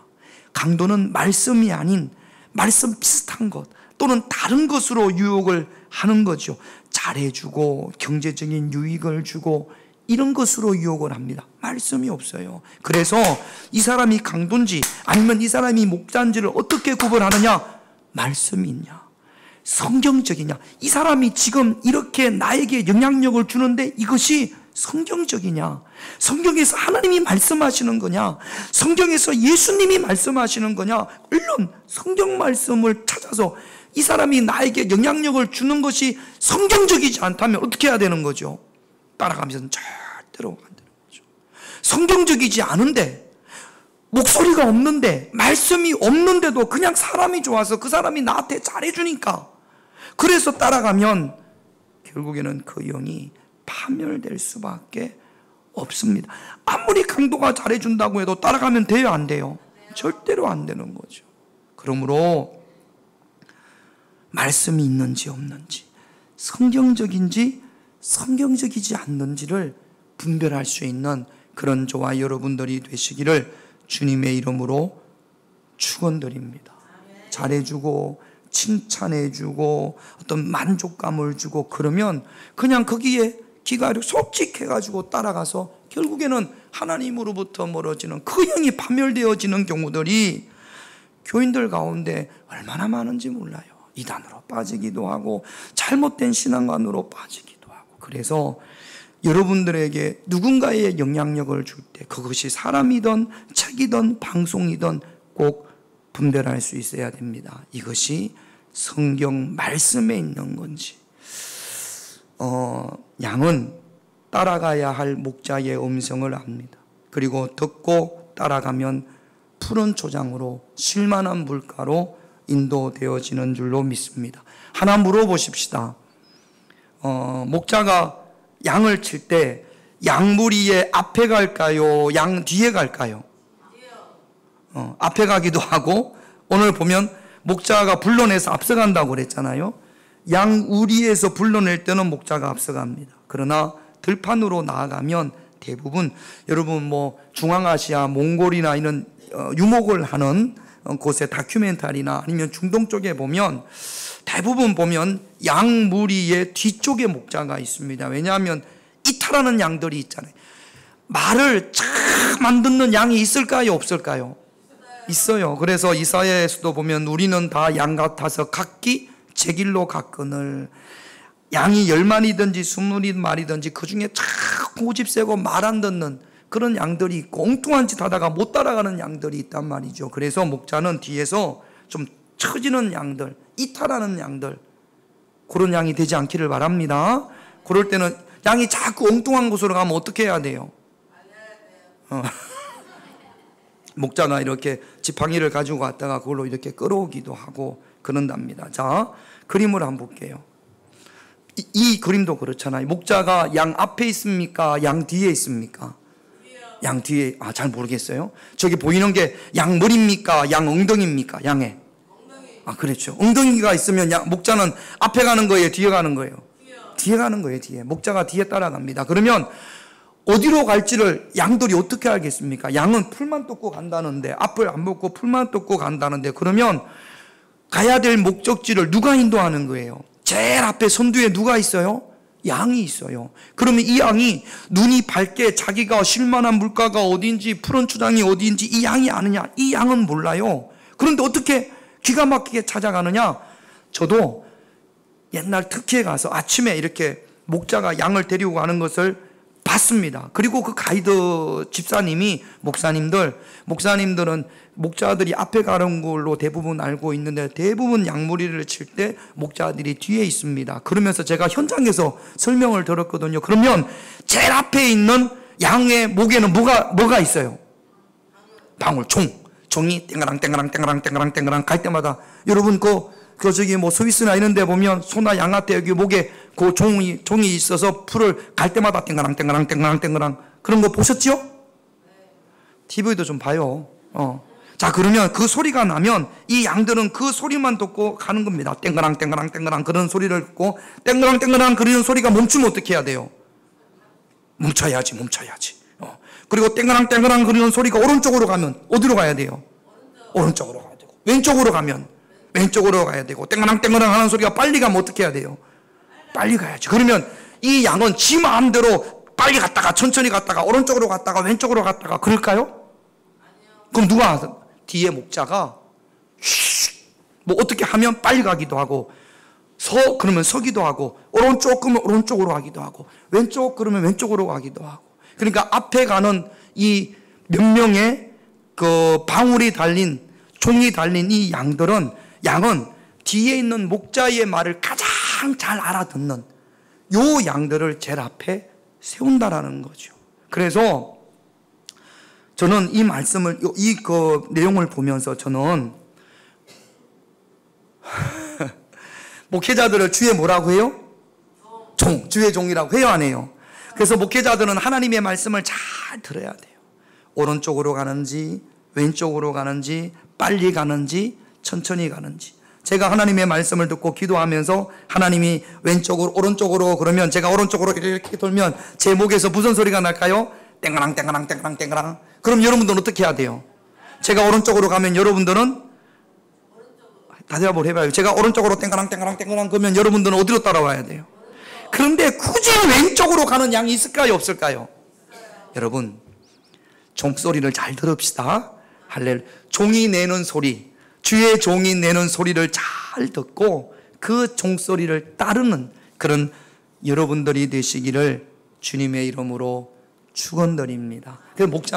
강도는 말씀이 아닌 말씀 비슷한 것 또는 다른 것으로 유혹을 하는 거죠. 잘해주고 경제적인 유익을 주고 이런 것으로 유혹을 합니다. 말씀이 없어요. 그래서 이 사람이 강도인지 아니면 이 사람이 목자인지를 어떻게 구분하느냐? 말씀이 있냐? 성경적이냐? 이 사람이 지금 이렇게 나에게 영향력을 주는데 이것이 성경적이냐? 성경에서 하나님이 말씀하시는 거냐? 성경에서 예수님이 말씀하시는 거냐? 물론 성경 말씀을 찾아서 이 사람이 나에게 영향력을 주는 것이 성경적이지 않다면 어떻게 해야 되는 거죠? 따라가면서는 절대로 안 되는 거죠. 성경적이지 않은데, 목소리가 없는데, 말씀이 없는데도 그냥 사람이 좋아서 그 사람이 나한테 잘해주니까, 그래서 따라가면 결국에는 그 영이 파멸될 수밖에 없습니다. 아무리 강도가 잘해준다고 해도 따라가면 돼요, 안 돼요? 절대로 안 되는 거죠. 그러므로 말씀이 있는지 없는지, 성경적인지 성경적이지 않는지를 분별할 수 있는 그런 저와 여러분들이 되시기를 주님의 이름으로 축원드립니다. 잘해주고 칭찬해주고 어떤 만족감을 주고 그러면 그냥 거기에 귀가 솔직해가지고 따라가서 결국에는 하나님으로부터 멀어지는 그 영이 파멸되어지는 경우들이 교인들 가운데 얼마나 많은지 몰라요. 이단으로 빠지기도 하고 잘못된 신앙관으로 빠지기도 하고. 그래서 여러분들에게 누군가의 영향력을 줄 때 그것이 사람이든 책이든 방송이든 꼭 분별할 수 있어야 됩니다. 이것이 성경 말씀에 있는 건지. 양은 따라가야 할 목자의 음성을 압니다. 그리고 듣고 따라가면 푸른 초장으로 쉴만한 물가로 인도되어지는 줄로 믿습니다. 하나 물어보십시다. 목자가 양을 칠 때 양무리의 앞에 갈까요? 양 뒤에 갈까요? 앞에 가기도 하고, 오늘 보면 목자가 불러내서 앞서간다고 그랬잖아요. 양 우리에서 불러낼 때는 목자가 앞서갑니다. 그러나 들판으로 나아가면 대부분 여러분 뭐 중앙아시아, 몽골이나 이런 유목을 하는 곳의 다큐멘터리나 아니면 중동 쪽에 보면 대부분 보면 양 무리의 뒤쪽에 목자가 있습니다. 왜냐하면 이탈하는 양들이 있잖아요. 말을 참 안 듣는 양이 있을까요? 없을까요? 있어요. 그래서 이사야에서도 보면 우리는 다 양 같아서 각기 제 길로 갔거늘. 양이 10마리든지 20마리든지 그 중에 참 고집세고 말 안 듣는 그런 양들이 있고 엉뚱한 짓 하다가 못 따라가는 양들이 있단 말이죠. 그래서 목자는 뒤에서 좀 처지는 양들, 이탈하는 양들, 그런 양이 되지 않기를 바랍니다. 그럴 때는 양이 자꾸 엉뚱한 곳으로 가면 어떻게 해야 돼요? 목자가 이렇게 지팡이를 가지고 갔다가 그걸로 이렇게 끌어오기도 하고 그런답니다. 자, 그림을 한번 볼게요. 이 그림도 그렇잖아요. 목자가 양 앞에 있습니까? 양 뒤에 있습니까? 양 뒤에. 잘 모르겠어요. 저기 보이는 게 양 머리입니까? 양 엉덩이입니까? 양에. 그렇죠. 엉덩이가 있으면 목자는 앞에 가는 거예요? 뒤에 가는 거예요? 뒤에 가는 거예요. 뒤에. 목자가 뒤에 따라갑니다. 그러면 어디로 갈지를 양들이 어떻게 알겠습니까? 양은 풀만 뜯고 간다는데, 앞을 안 보고 풀만 뜯고 간다는데, 그러면 가야 될 목적지를 누가 인도하는 거예요? 제일 앞에 선두에 누가 있어요? 양이 있어요. 그러면 이 양이 눈이 밝게 자기가 쉴만한 물가가 어딘지, 푸른 초장이 어딘지 이 양이 아느냐? 이 양은 몰라요. 그런데 어떻게 기가 막히게 찾아가느냐? 저도 옛날 특회에 가서 아침에 이렇게 목자가 양을 데리고 가는 것을 봤습니다. 그리고 그 가이드 집사님이 목사님들은 목자들이 앞에 가는 걸로 대부분 알고 있는데 대부분 양무리를 칠 때 목자들이 뒤에 있습니다. 그러면서 제가 현장에서 설명을 들었거든요. 그러면 제일 앞에 있는 양의 목에는 뭐가 있어요? 방울, 종이 땡그랑 갈 때마다 여러분 저기 뭐 스위스나 이런 데 보면 소나 양한테 여기 목에 그 종이 있어서 풀을 갈 때마다 땡그랑 그런 거 보셨죠? TV도 좀 봐요. 자, 그러면 그 소리가 나면 이 양들은 그 소리만 듣고 가는 겁니다. 땡그랑 그런 소리를 듣고 땡그랑 그러는 소리가 멈추면 어떻게 해야 돼요? 멈춰야지. 그리고 땡그랑 그러는 소리가 오른쪽으로 가면 어디로 가야 돼요? 오른쪽으로 가야 되고, 왼쪽으로 가면 왼쪽으로 가야 되고, 땡그랑 하는 소리가 빨리 가면 어떻게 해야 돼요? 빨리 가야지. 그러면 이 양은 지 마음대로 빨리 갔다가 천천히 갔다가 오른쪽으로 갔다가 왼쪽으로 갔다가 그럴까요? 그럼 뒤에 목자가 뭐 어떻게 하면 빨리 가기도 하고, 그러면 서기도 하고, 오른쪽 그러면 오른쪽으로 가기도 하고, 왼쪽 그러면 왼쪽으로 가기도 하고. 그러니까 앞에 가는 이 몇 명의 그 방울이 달린, 종이 달린 이 양은 뒤에 있는 목자의 말을 가장 잘 알아듣는 요 양들을 제일 앞에 세운다라는 거죠. 그래서 저는 이 말씀을, 그 내용을 보면서 저는 목회자들을 주의 뭐라고 해요? 주의 종이라고 해요, 안 해요? 그래서 목회자들은 하나님의 말씀을 잘 들어야 돼요. 오른쪽으로 가는지, 왼쪽으로 가는지, 빨리 가는지, 천천히 가는지. 제가 하나님의 말씀을 듣고 기도하면서 하나님이 왼쪽으로, 오른쪽으로 그러면 제가 오른쪽으로 이렇게 돌면 제 목에서 무슨 소리가 날까요? 땡그랑. 그럼 여러분들은 어떻게 해야 돼요? 제가 오른쪽으로 가면 여러분들은 다시 한번 해봐요. 제가 오른쪽으로 땡그랑 그러면 여러분들은 어디로 따라와야 돼요? 그런데 굳이 왼쪽으로 가는 양이 있을까요? 없을까요? 여러분, 종소리를 잘 들읍시다. 종이 내는 소리, 주의 종이 내는 소리를 잘 듣고 그 종소리를 따르는 그런 여러분들이 되시기를 주님의 이름으로 축원드립니다.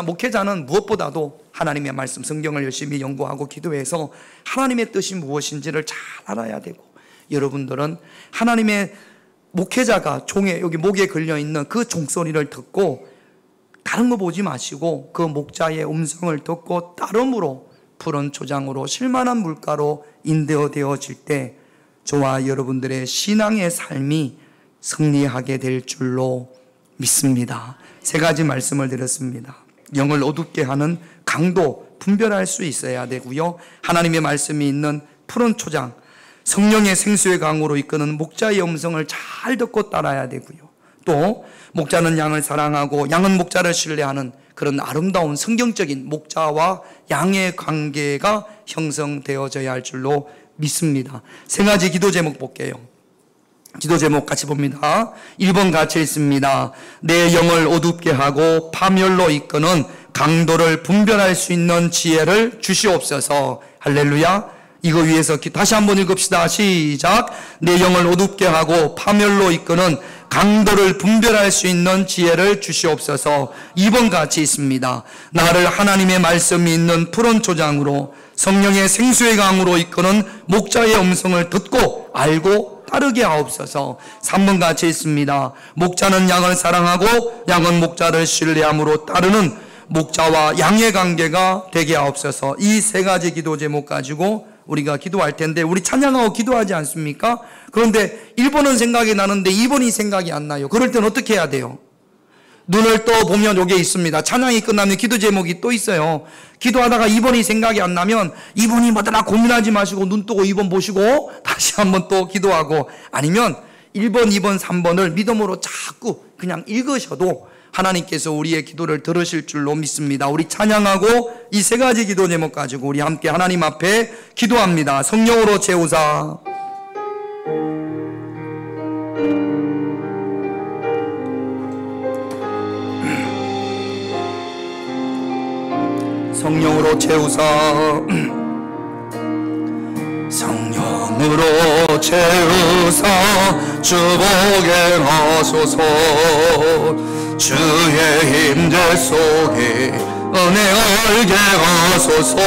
목회자는 무엇보다도 하나님의 말씀, 성경을 열심히 연구하고 기도해서 하나님의 뜻이 무엇인지를 잘 알아야 되고, 여러분들은 하나님의 목회자가 여기 목에 걸려있는 그 종소리를 듣고 다른 거 보지 마시고 그 목자의 음성을 듣고 따름으로 푸른 초장으로 쉴만한 물가로 인도되어질 때 저와 여러분들의 신앙의 삶이 승리하게 될 줄로 믿습니다. 3가지 말씀을 드렸습니다. 영을 어둡게 하는 강도 분별할 수 있어야 되고요. 하나님의 말씀이 있는 푸른 초장, 성령의 생수의 강으로 이끄는 목자의 음성을 잘 듣고 따라야 되고요. 또 목자는 양을 사랑하고 양은 목자를 신뢰하는 그런 아름다운 성경적인 목자와 양의 관계가 형성되어져야 할 줄로 믿습니다. 세 가지 기도 제목 볼게요. 기도 제목 같이 봅니다. 1번 같이 읽습니다. 내 영을 어둡게 하고 파멸로 이끄는 강도를 분별할 수 있는 지혜를 주시옵소서. 할렐루야. 이거 위해서 다시 한번 읽읍시다. 시작. 내 영을 어둡게 하고 파멸로 이끄는 강도를 분별할 수 있는 지혜를 주시옵소서. 2번 같이 있습니다. 나를 하나님의 말씀이 있는 푸른 초장으로 성령의 생수의 강으로 이끄는 목자의 음성을 듣고 알고 따르게 하옵소서. 3번 같이 있습니다. 목자는 양을 사랑하고 양은 목자를 신뢰함으로 따르는 목자와 양의 관계가 되게 하옵소서. 이 세 가지 기도 제목 가지고 우리가 기도할 텐데, 우리 찬양하고 기도하지 않습니까? 그런데 1번은 생각이 나는데 2번이 생각이 안 나요. 그럴 땐 어떻게 해야 돼요? 눈을 떠 보면 여기에 있습니다. 찬양이 끝나면 기도 제목이 또 있어요. 기도하다가 2번이 생각이 안 나면 2번이 뭐더라 고민하지 마시고 눈 뜨고 2번 보시고 다시 한번 또 기도하고, 아니면 1번, 2번, 3번을 믿음으로 자꾸 그냥 읽으셔도 하나님께서 우리의 기도를 들으실 줄로 믿습니다. 우리 찬양하고 이 세 가지 기도 제목 가지고 우리 함께 하나님 앞에 기도합니다. 성령으로 채우사. 성령으로 채우사. 성령으로 채우사 주복에 하소서. 주의 임재 속에 은혜 알게 하소서.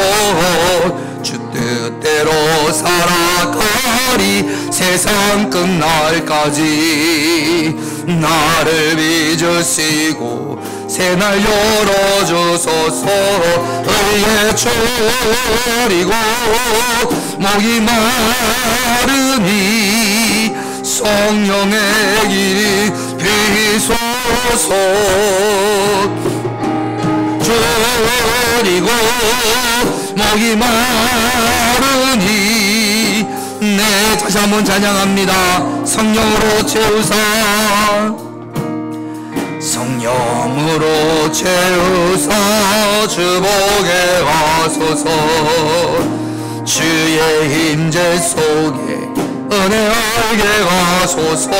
주 뜻대로 살아가리 세상 끝날까지. 나를 빚으시고 새날 열어주소서. 의에 졸이고 목이 마르니 성령의 길이 비소서. 졸이고 목이 마르니. 네, 다시 한번 찬양합니다. 성령으로 채우사. 성령으로 채우사 주복에 하소서. 주의 임재 속에 은혜 알게 하소서.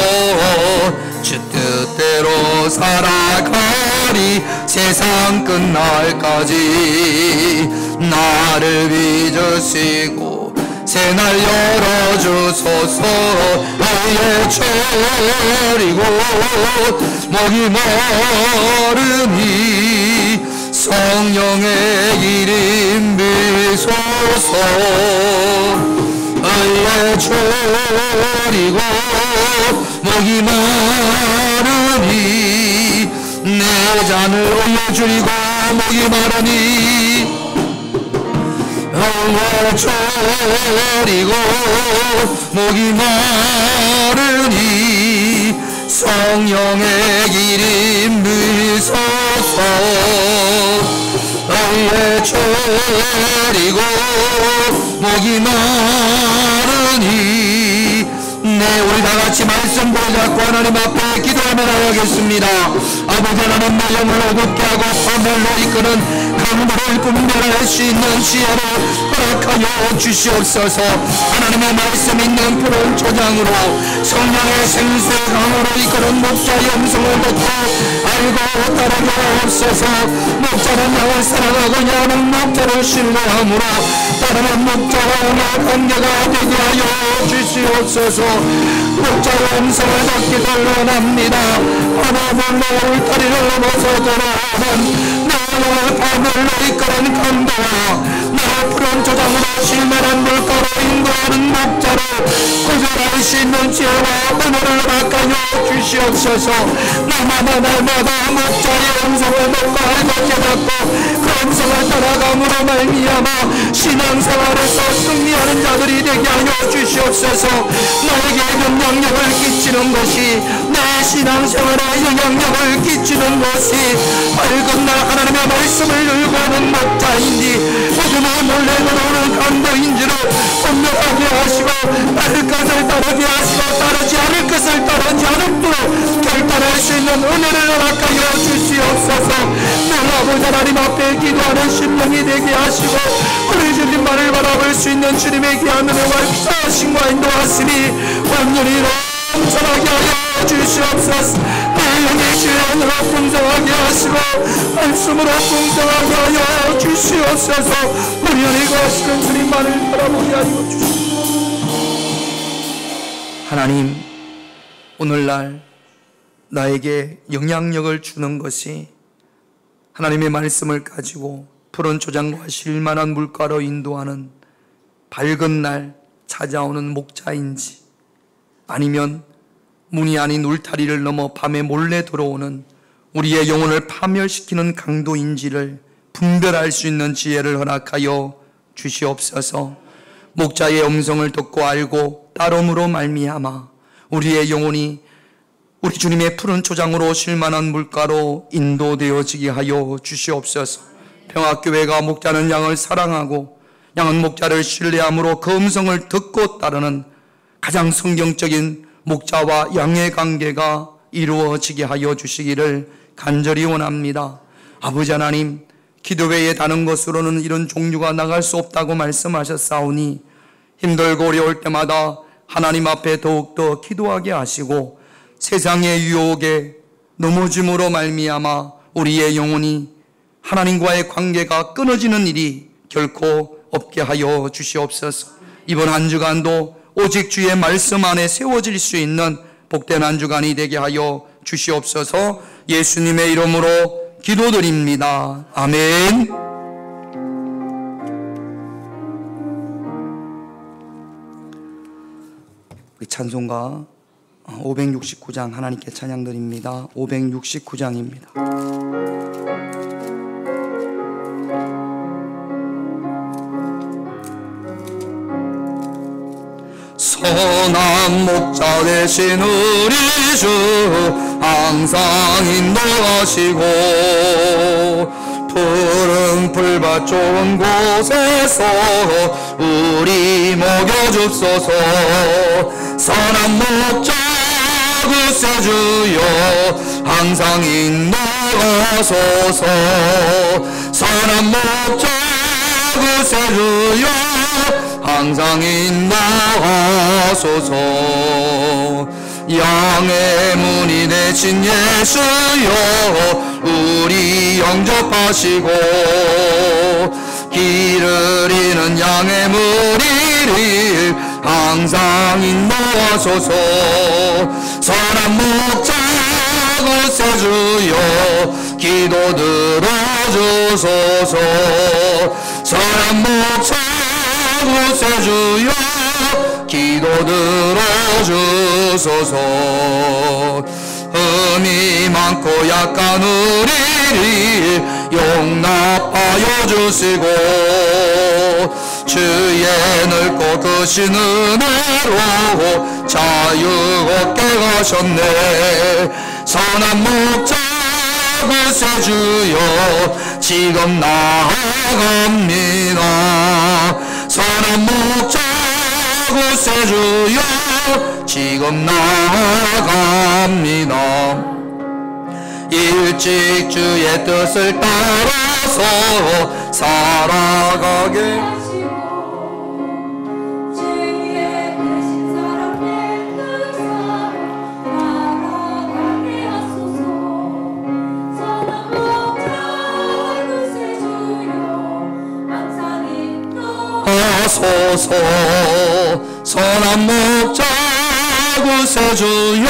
주 뜻대로 살아가리 세상 끝날까지. 나를 빚으시고 새날 열어주소서. 의에 졸이고 목이 마르니 성령의 기름 비소서. 의에 졸이고 목이 마르니 내 잔을 의에 줄이고 목이 마르니. 의에 졸이고 목이 마르니 성령의 기름 비소서. 의에 졸이고 목이 마르니. 네, 우리 다같이 말씀 보자고 하나님 앞에 기도하며 나가겠습니다. 아버지 하나님, 내 영을 어둡게 하고 파멸로 이끄는 강도를 분별할 수 있는 지혜를 허락하여 주시옵소서. 하나님의 말씀 있는 푸른 초장으로 성령의 생수의 강으로 이끄는 목자의 음성을 듣고 알고 따르게 하옵소서. 목자는 양을 사랑하고 양은 목자를 신뢰함으로 따르는 목자와 양의 관계가 되게 하여 주시옵소서. 목자의 음성을 듣기를 원합니다. 하나님은 내 울타리를 넘어서 돌아오는 나를 밤을로 이끄는 강도와 나의 푸른 초장으로 실만한 물가로 인도하는 목자를 구별할 수 있는 지혜와 은혜를 허락하여 주시옵소서. 날마다 목자의 음성을 듣고 알고 깨닫고 그 음성을 따라가 기도함으로 말미암아 신앙생활에서 승리하는 자들이 되게 하여 주시옵소서. 나에게 영향력을 끼치는 것이, 내 신앙생활에 영향력을 끼치는 것이 밝은 날 하나님의 말씀을 열고는 목자인지 어둠에 몰래 들어오는 강도인지를 분명하게 하시고, 따를 것을 따르게 하시고 따르지 않을 것을 따르지 않도록 결단할 수 있는 은혜를 허락하여 주시옵소서. 내 아버지 하나님 앞에 기도하는 심령이 되게 하시고, 우리 주님만을 바라볼 수 있는 주님의 귀한 은혜와 역사하심과 인도하심이 완전히 넘쳐나게 하여 주시옵소서. 내 영의 주연으로 풍성하게 하시고 말씀으로 풍성하게 하여 주시옵소서. 우리 안에 거하시는 주님만을 바라보게 하여 주시옵소서. 하나님, 오늘날 나에게 영향력을 주는 것이 하나님의 말씀을 가지고 푸른 초장과 쉴만한 물가로 인도하는 밝은 날 찾아오는 목자인지, 아니면 문이 아닌 울타리를 넘어 밤에 몰래 들어오는 우리의 영혼을 파멸시키는 강도인지를 분별할 수 있는 지혜를 허락하여 주시옵소서. 목자의 음성을 듣고 알고 따름으로 말미암아 우리의 영혼이 우리 주님의 푸른 초장으로 쉴만한 물가로 인도되어지게 하여 주시옵소서. 평화교회가 목자는 양을 사랑하고 양은 목자를 신뢰함으로 그 음성을 듣고 따르는 가장 성경적인 목자와 양의 관계가 이루어지게 하여 주시기를 간절히 원합니다. 아버지 하나님, 기도 외에 다른 것으로는 이런 종류가 나갈 수 없다고 말씀하셨사오니 힘들고 어려울 때마다 하나님 앞에 더욱더 기도하게 하시고 세상의 유혹에 넘어짐으로 말미암아 우리의 영혼이 하나님과의 관계가 끊어지는 일이 결코 없게 하여 주시옵소서. 이번 한 주간도 오직 주의 말씀 안에 세워질 수 있는 복된 한 주간이 되게 하여 주시옵소서. 예수님의 이름으로 기도드립니다. 아멘. 우리 찬송가 569장 하나님께 찬양드립니다. 569장입니다. 선한 목자 되신 우리 주 항상 인도하시고 푸른 풀밭 좋은 곳에서 우리 먹여줍소서. 선한 목자 그새 주여 항상 인도하소서. 선한 목자 그새 주여 항상 인도하소서. 양의 문이 되신 예수여 우리 영접하시고 길을 잃는 양의 무리를 항상 인도하소서. 선한 목자 그새 주여 기도 들어주소서. 선한 목자 그새 주여 기도 들어주소서. 흠이 많고 약한 우리를 용납하여 주시고 주의 넓고 크신 은혜로 자유 얻게 하셨네. 선한 목자 그새 주여 지금 나아갑니다. 선한 목자 그새 주여 지금 나아갑니다. 일찍 주의 뜻을 따라서 살아가게 하소서. 선한 목자 그새 주여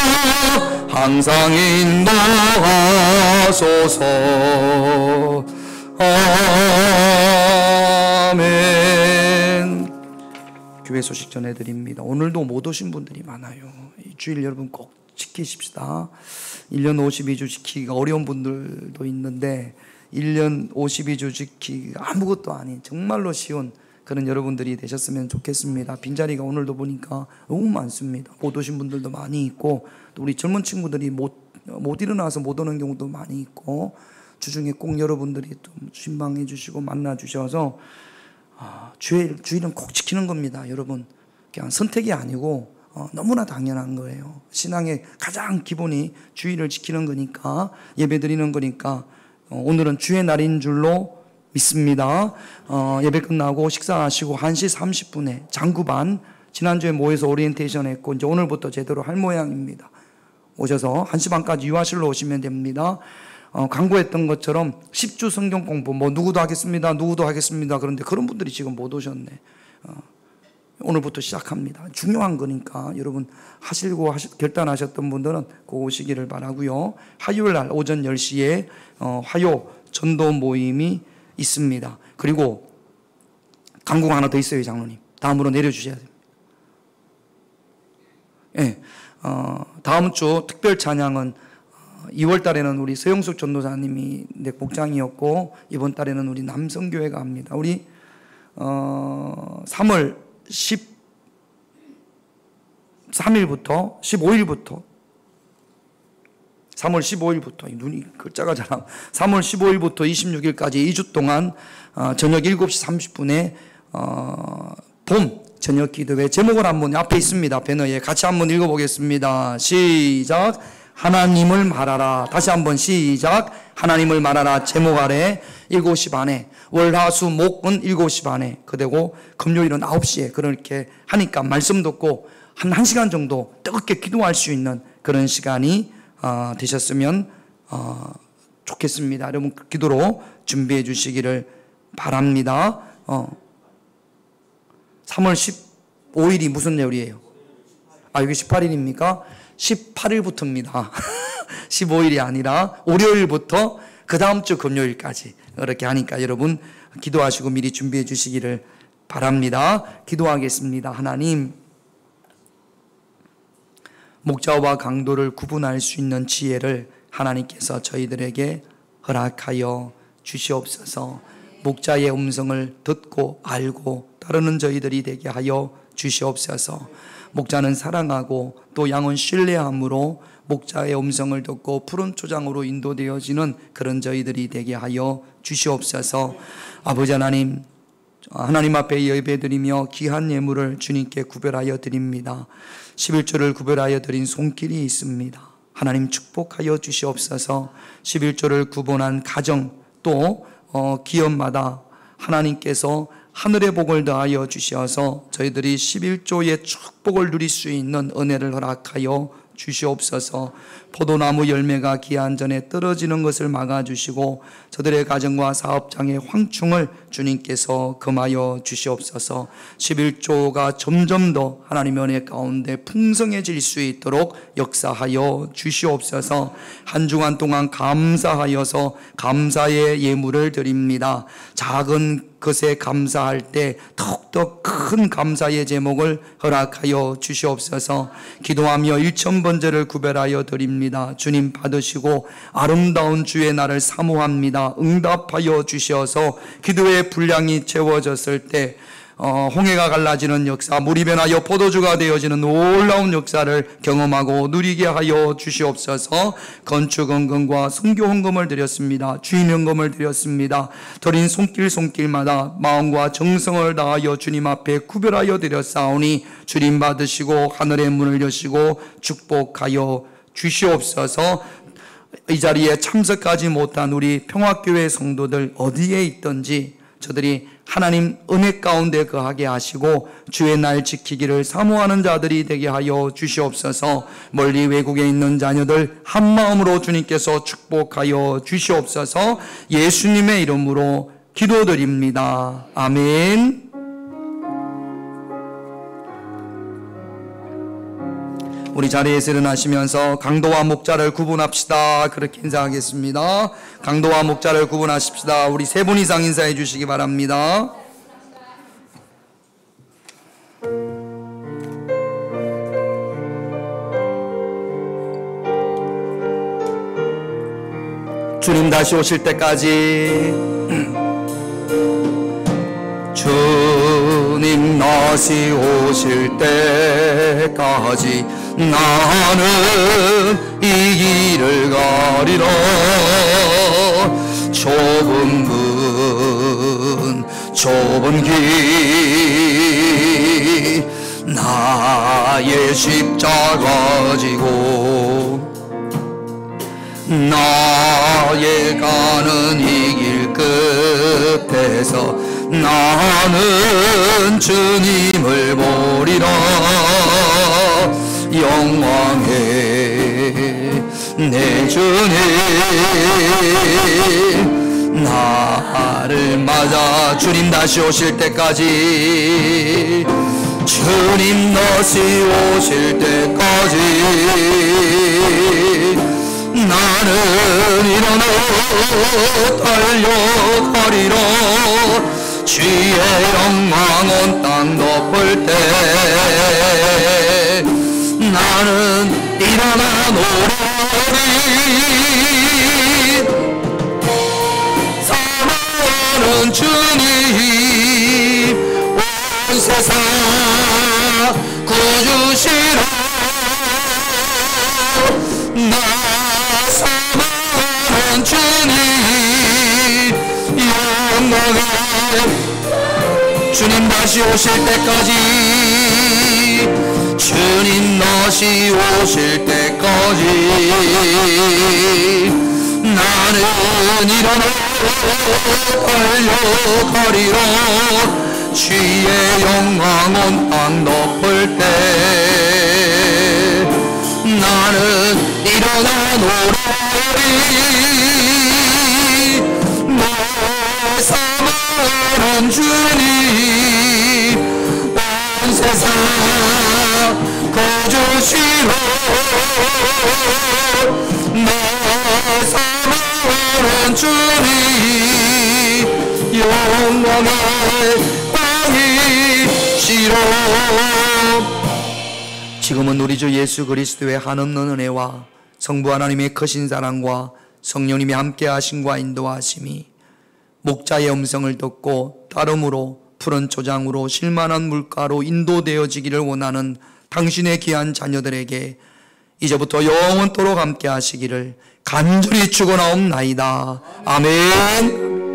항상 인도하소서. 아멘. 교회 소식 전해드립니다. 오늘도 못 오신 분들이 많아요. 이 주일 여러분 꼭 지키십시다. 1년 52주 지키기가 어려운 분들도 있는데 1년 52주 지키기 아무것도 아닌 정말로 쉬운 그런 여러분들이 되셨으면 좋겠습니다. 빈자리가 오늘도 보니까 너무 많습니다. 못 오신 분들도 많이 있고, 또 우리 젊은 친구들이 못 일어나서 못 오는 경우도 많이 있고, 주중에 꼭 여러분들이 또 신방해 주시고 만나 주셔서 주일은 꼭 지키는 겁니다. 여러분, 그냥 선택이 아니고 너무나 당연한 거예요. 신앙의 가장 기본이 주일을 지키는 거니까, 예배 드리는 거니까 오늘은 주의 날인 줄로 믿습니다. 예배 끝나고 식사하시고 1시 30분에 장구반, 지난주에 모여서 오리엔테이션 했고 이제 오늘부터 제대로 할 모양입니다. 오셔서 1시 반까지 유아실로 오시면 됩니다. 광고했던 것처럼 10주 성경 공부 누구도 하겠습니다. 그런데 그런 분들이 지금 못 오셨네. 오늘부터 시작합니다. 중요한 거니까 여러분 하시려고 결단하셨던 분들은 꼭 오시기를 바라고요. 화요일 날 오전 10시에 화요 전도 모임이 있습니다. 그리고 광고가 하나 더 있어요, 장로님. 다음으로 내려주셔야 됩니다. 예, 다음 주 특별 찬양은 2월 달에는 우리 서영숙 전도사님이 목장이었고, 이번 달에는 우리 남성교회가 합니다. 우리 3월 13일부터 15일부터 3월 15일부터 눈이 글자가 잘 안 3월 15일부터 26일까지 2주 동안 저녁 7시 30분에 봄 저녁 기도회, 제목을 한번 앞에 있습니다. 배너에 같이 한번 읽어보겠습니다. 시작. 하나님을 말하라. 다시 한번 시작. 하나님을 말하라. 제목 아래 7시 반에, 월화수 목은 7시 반에, 그리고 금요일은 9시에 그렇게 하니까 말씀 듣고 한 1시간 정도 뜨겁게 기도할 수 있는 그런 시간이 되셨으면 좋겠습니다. 여러분 기도로 준비해 주시기를 바랍니다. 3월 15일이 무슨 요일이에요? 여기 18일입니까? 18일부터입니다. 15일이 아니라 월요일부터 그 다음 주 금요일까지 그렇게 하니까 여러분 기도하시고 미리 준비해 주시기를 바랍니다. 기도하겠습니다. 하나님, 목자와 강도를 구분할 수 있는 지혜를 하나님께서 저희들에게 허락하여 주시옵소서. 목자의 음성을 듣고 알고 따르는 저희들이 되게 하여 주시옵소서. 목자는 사랑하고 또 양은 신뢰함으로 목자의 음성을 듣고 푸른 초장으로 인도되어지는 그런 저희들이 되게 하여 주시옵소서. 아버지 하나님, 하나님 앞에 예배드리며 귀한 예물을 주님께 구별하여 드립니다. 11조를 구별하여 드린 손길이 있습니다. 하나님 축복하여 주시옵소서. 11조를 구분한 가정 또 기업마다 하나님께서 하늘의 복을 더하여 주셔서 저희들이 11조의 축복을 누릴 수 있는 은혜를 허락하여 주시옵소서. 포도나무 열매가 기한 전에 떨어지는 것을 막아주시고 저들의 가정과 사업장의 황충을 주님께서 금하여 주시옵소서. 11조가 점점 더 하나님의 은혜 가운데 풍성해질 수 있도록 역사하여 주시옵소서. 한 주간 동안 감사하여서 감사의 예물을 드립니다. 작은 것에 감사할 때 더욱더 큰 감사의 제목을 허락하여 주시옵소서. 기도하며 1000번제를 구별하여 드립니다. 주님 받으시고 아름다운 주의 날을 사모합니다. 응답하여 주셔서 기도의 분량이 채워졌을 때 홍해가 갈라지는 역사, 물이 변하여 포도주가 되어지는 놀라운 역사를 경험하고 누리게 하여 주시옵소서. 건축 헌금과 선교 헌금을 드렸습니다. 주인 헌금을 드렸습니다. 드린 손길마다 마음과 정성을 다하여 주님 앞에 구별하여 드렸사오니 주님 받으시고 하늘의 문을 여시고 축복하여 주시옵소서. 이 자리에 참석하지 못한 우리 평화교회 성도들 어디에 있든지 저들이 하나님 은혜 가운데 거하게 하시고 주의 날 지키기를 사모하는 자들이 되게 하여 주시옵소서. 멀리 외국에 있는 자녀들 한마음으로 주님께서 축복하여 주시옵소서. 예수님의 이름으로 기도드립니다. 아멘. 우리 자리에서 일어나시면서 강도와 목자를 구분합시다. 그렇게 인사하겠습니다. 강도와 목자를 구분하십시다. 우리 3분 이상 인사해 주시기 바랍니다. 주님 다시 오실 때까지 주님 다시 오실 때까지 나는 이 길을 가리라. 좁은 길 나의 십자가 지고 나의 가는 이 길 끝에서 나는 주님을 보리라. 영광의 내 주님 나를 맞아 주님 다시 오실 때까지 주님 다시 오실 때까지 나는 일어나 달려가리라. 주의 영광 온 땅 덮을 때 나는 일어나 노래하리. 사랑하는 주님 온 세상 구주시라. 나 사랑하는 주님 영광의 주님 다시 오실 때까지 주님 다시 오실 때까지 나는 일어나 달려가리라. 주의 영광 온 땅 덮을 때 나는 일어나 노래하리. 내 사랑하는 주님 온 세상 거주시로 내 사랑하는 주님 영광의 땅이시로. 지금은 우리 주 예수 그리스도의 한없는 은혜와 성부 하나님의 크신 사랑과 성령님이 함께 하심과 인도하심이 목자의 음성을 듣고 따름으로 푸른 초장으로 실만한 물가로 인도되어지기를 원하는 당신의 귀한 자녀들에게 이제부터 영원토록 함께 하시기를 간절히 축원하옵나이다. 아멘.